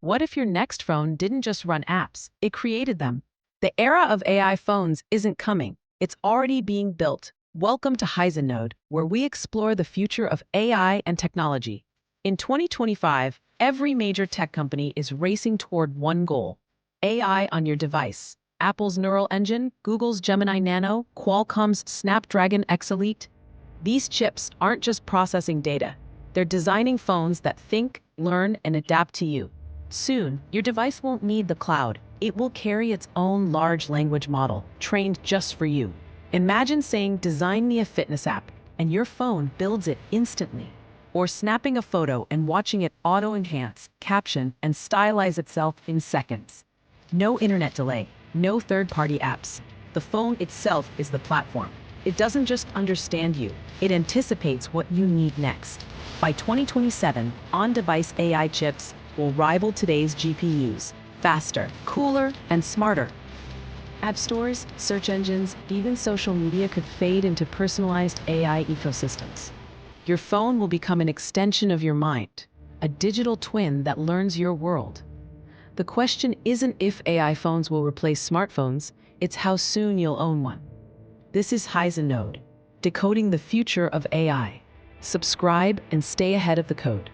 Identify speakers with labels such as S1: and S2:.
S1: What if your next phone didn't just run apps, it created them? The era of AI phones isn't coming, it's already being built. Welcome to HeisenNode, where we explore the future of AI and technology. In 2025, every major tech company is racing toward one goal: AI on your device. Apple's Neural Engine, Google's Gemini Nano, Qualcomm's Snapdragon X Elite. These chips aren't just processing data, they're designing phones that think, learn, and adapt to you. Soon, your device won't need the cloud. It will carry its own large language model, trained just for you. Imagine saying, "Design me a fitness app," and your phone builds it instantly. Or snapping a photo and watching it auto-enhance, caption, and stylize itself in seconds. No internet delay, no third-party apps. The phone itself is the platform. It doesn't just understand you, it anticipates what you need next. By 2027, on-device AI chips will rival today's GPUs, faster, cooler, and smarter. App stores, search engines, even social media could fade into personalized AI ecosystems. Your phone will become an extension of your mind, a digital twin that learns your world. The question isn't if AI phones will replace smartphones, it's how soon you'll own one. This is HeisenNode, decoding the future of AI. Subscribe and stay ahead of the code.